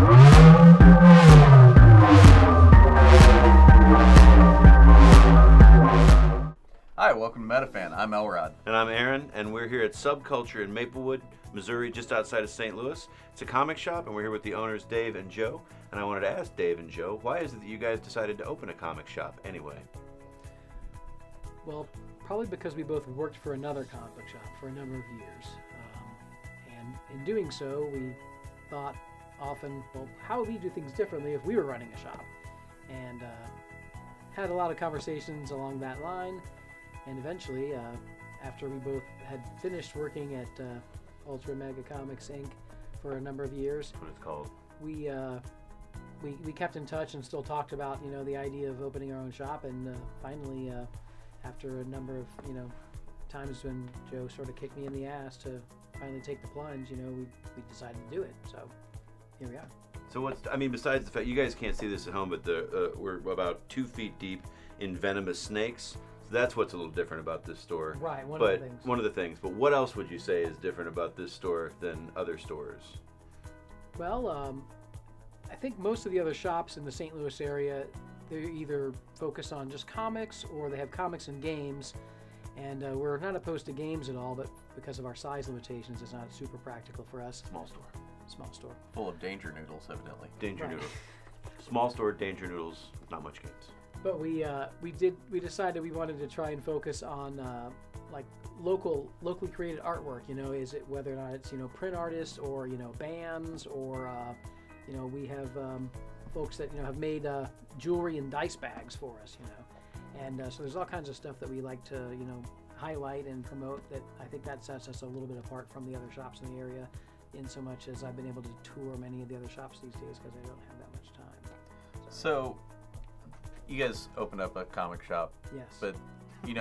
Hi, welcome to MetaFan. I'm Elrod. And I'm Aaron, and we're here at Subculture in Maplewood, Missouri, just outside of St. Louis. It's a comic shop, and we're here with the owners, Dave and Joe. And I wanted to ask Dave and Joe, why is it that you guys decided to open a comic shop anyway? Well, probably because we both worked for another comic book shop for a number of years. And in doing so, we thought often, well, how would we do things differently if we were running a shop? And had a lot of conversations along that line. And eventually, after we both had finished working at Ultra Mega Comics Inc. for a number of years, That's what it's called. We kept in touch and still talked about, the idea of opening our own shop. And finally, after a number of, times when Joe sort of kicked me in the ass to finally take the plunge, we decided to do it. So here we are. So besides the fact, you guys can't see this at home, but we're about 2 feet deep in venomous snakes. So that's what's a little different about this store. Right, one of the things. But what else would you say is different about this store than other stores? Well, I think most of the other shops in the St. Louis area, they either focus on just comics or they have comics and games. And we're not opposed to games at all, but because of our size limitations, it's not super practical for us. Small store. Full of danger noodles, evidently. Danger noodles. Small store, danger noodles, not much games. But we decided we wanted to try and focus on like locally created artwork. Is it whether or not it's print artists or bands or we have folks that have made jewelry and dice bags for us. And so there's all kinds of stuff that we like to highlight and promote. That I think that sets us a little bit apart from the other shops in the area. In so much as I've been able to tour many of the other shops these days because I don't have that much time. So you guys opened up a comic shop. Yes. But you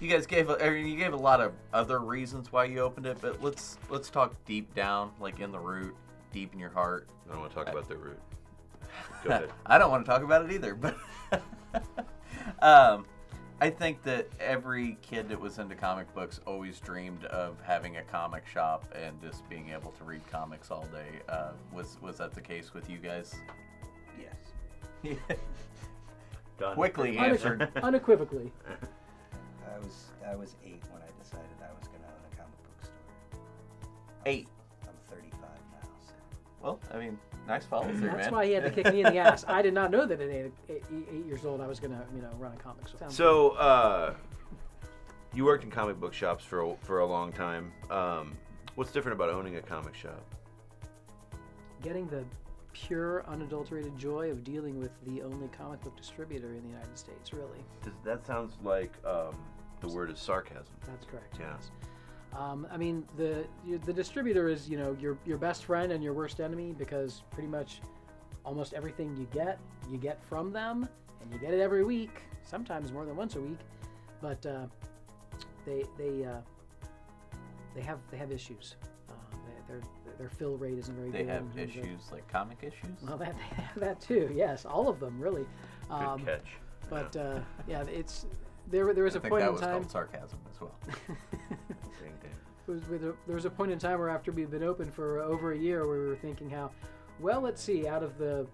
guys gave a lot of other reasons why you opened it. But let's talk deep down, like in the root, deep in your heart. I don't want to talk about the root. Go ahead. I don't want to talk about it either. But I think that every kid that was into comic books always dreamed of having a comic shop and just being able to read comics all day. Was that the case with you guys? Yes. Done. Quickly answered. Unequivocally. I was 8 when I decided I was going to own a comic book store. 8. I'm 35 now. So. Well, nice follow through, man. That's why he had to kick me in the ass. I did not know that at 8 years old I was going to run a comic store. So you worked in comic book shops for a long time. What's different about owning a comic shop? Getting the pure, unadulterated joy of dealing with the only comic book distributor in the United States, really. That sounds like the word is sarcasm. That's correct. Yeah. Yes. The distributor is your best friend and your worst enemy because pretty much almost everything you get from them, and you get it every week, sometimes more than once a week. But they have issues. Their fill rate isn't very good. They have issues like comic issues? Well, they have that too. Yes, all of them really. Good catch. But yeah, there was a point in time. That was called sarcasm as well. There was a point in time where after we'd been open for over a year, where we were thinking how, well, let's see, out of the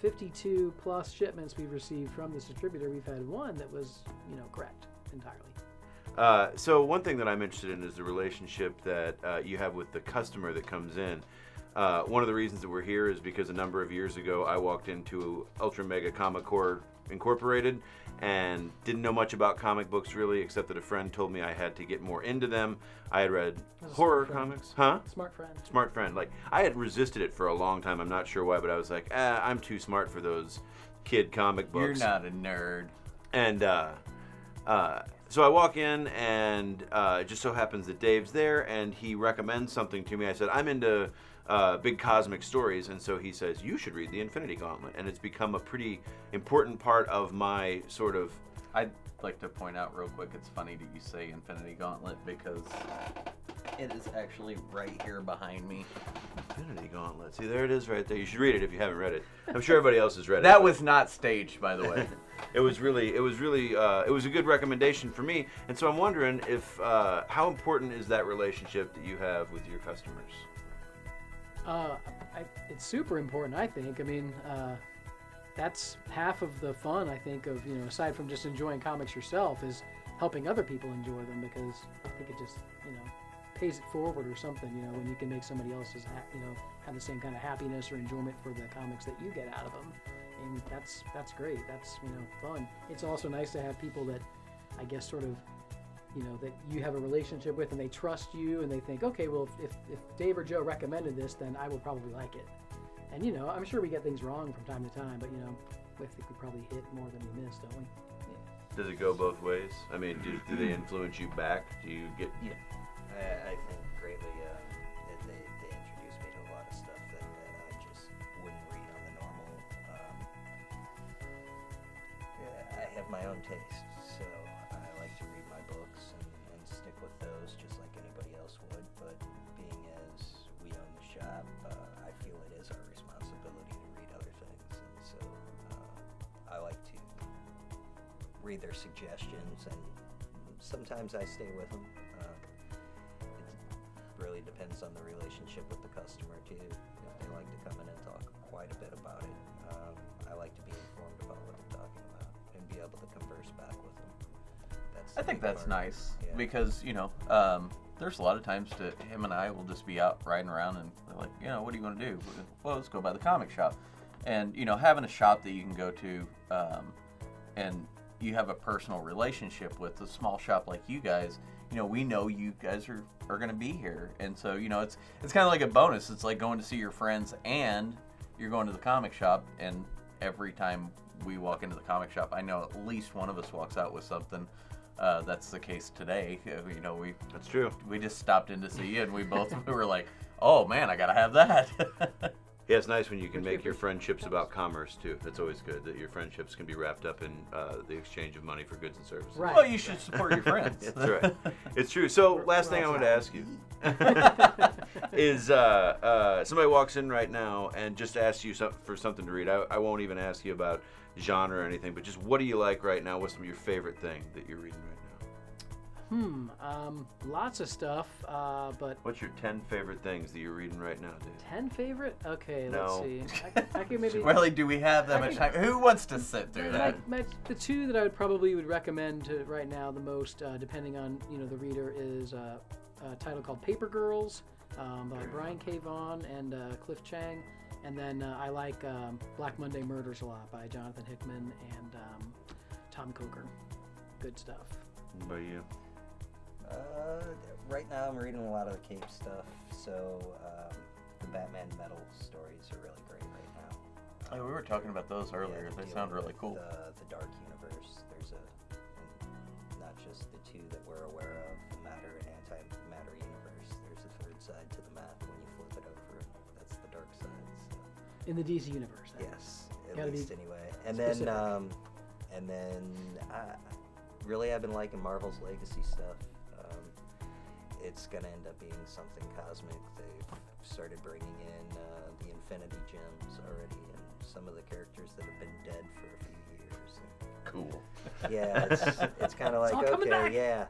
52 plus shipments we've received from this distributor, we've had one that was correct entirely. So one thing that I'm interested in is the relationship that you have with the customer that comes in. One of the reasons that we're here is because a number of years ago I walked into Ultra Mega Comic Corps Incorporated and didn't know much about comic books really, except that a friend told me I had to get more into them. I had read horror comics. Huh? Smart friend. Like, I had resisted it for a long time. I'm not sure why, but I was like, I'm too smart for those kid comic books. You're not a nerd. And so I walk in, and it just so happens that Dave's there, and he recommends something to me. I said, I'm into big cosmic stories, and so he says, you should read the Infinity Gauntlet, and it's become a pretty important part of my sort of... I'd like to point out real quick, it's funny that you say Infinity Gauntlet, because it is actually right here behind me. Infinity Gauntlet. See, there it is right there. You should read it if you haven't read it. I'm sure everybody else has read it. That was not staged, by the way. It was a good recommendation for me, and so I'm wondering if how important is that relationship that you have with your customers? It's super important, I think. I mean, that's half of the fun, I think, of, aside from just enjoying comics yourself, is helping other people enjoy them, because I think it just, pays it forward or something, when you can make somebody else's, have the same kind of happiness or enjoyment for the comics that you get out of them. And that's great. That's, fun. It's also nice to have people that, I guess, sort of, that you have a relationship with, and they trust you, and they think, okay, well, if Dave or Joe recommended this, then I will probably like it. And, I'm sure we get things wrong from time to time, but, I think we probably hit more than we miss, don't we? Yeah. Does it go both ways? I mean, do they influence you back? Do you get... Yeah. I think greatly that they introduced me to a lot of stuff that I just wouldn't read on the normal. I have my own taste, so I like to read my books and stick with those just like anybody else would. But being as we own the shop, I feel it is our responsibility to read other things. And so I like to read their suggestions, and sometimes I stay with them. Really depends on the relationship with the customer too. If they like to come in and talk quite a bit about it, I like to be informed about what they're talking about and be able to converse back with them. I think that's nice, because there's a lot of times that him and I will just be out riding around, and they're like, what do you want to do? Well, let's go by the comic shop, and having a shop that you can go to, and you have a personal relationship with a small shop like you guys. We know you guys are going to be here. And so, it's kind of like a bonus. It's like going to see your friends and you're going to the comic shop. And every time we walk into the comic shop, I know at least one of us walks out with something. That's the case today. That's true. We just stopped in to see you, and we were like, oh man, I got to have that. Yeah, it's nice when you can make your friendships about commerce, too. That's always good, that your friendships can be wrapped up in the exchange of money for goods and services. Right. Well, you should support your friends. That's right. It's true. So, last thing I want to ask you is somebody walks in right now and just asks you for something to read. I won't even ask you about genre or anything, but just what do you like right now? What's some of your favorite thing that you're reading right now? Lots of stuff, but... What's your 10 favorite things that you're reading right now, Dave? 10 favorite? Okay, No. let's see. I can maybe... Really, do we have that much time? Who wants to sit through that? The two that I would recommend to right now the most, depending on, the reader, is a title called Paper Girls by Brian Kavon and Cliff Chang. And then I like Black Monday Murders a lot by Jonathan Hickman and Tom Coker. Good stuff. What about you? Right now I'm reading a lot of the Cape stuff, so the Batman metal stories are really great right now. We were talking about those earlier. They sound really cool. The Dark Universe. There's not just the two that we're aware of, the Matter and Antimatter Universe. There's a third side to the map when you flip it over. That's the dark side. So. In the DC universe. Yes, at least anyway. And then really I've been liking Marvel's Legacy stuff. It's going to end up being something cosmic. They've started bringing in the Infinity Gems already, and some of the characters that have been dead for a few years. Cool. Yeah, it's kind of like, okay, back. yeah.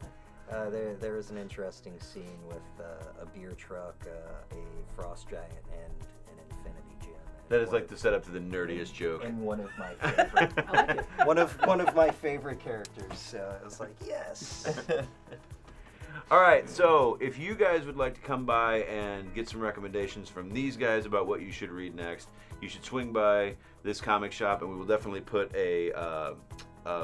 There was an interesting scene with a beer truck, a frost giant, and an Infinity Gem. That is like the setup to the nerdiest joke. And one of my favorite. I like it. One of my favorite characters. So I was like, yes. All right, so if you guys would like to come by and get some recommendations from these guys about what you should read next, you should swing by this comic shop, and we will definitely put a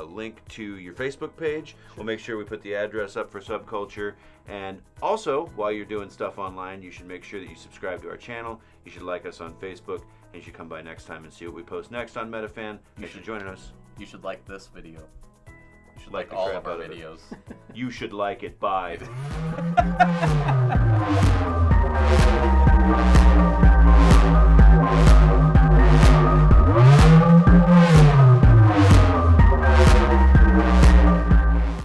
link to your Facebook page. We'll make sure we put the address up for Subculture. And also, while you're doing stuff online, you should make sure that you subscribe to our channel. You should like us on Facebook, and you should come by next time and see what we post next on MetaFan. Thanks for joining us. You should like this video. You should Like like the all crap of our out of it. videos. You should like it. Bye.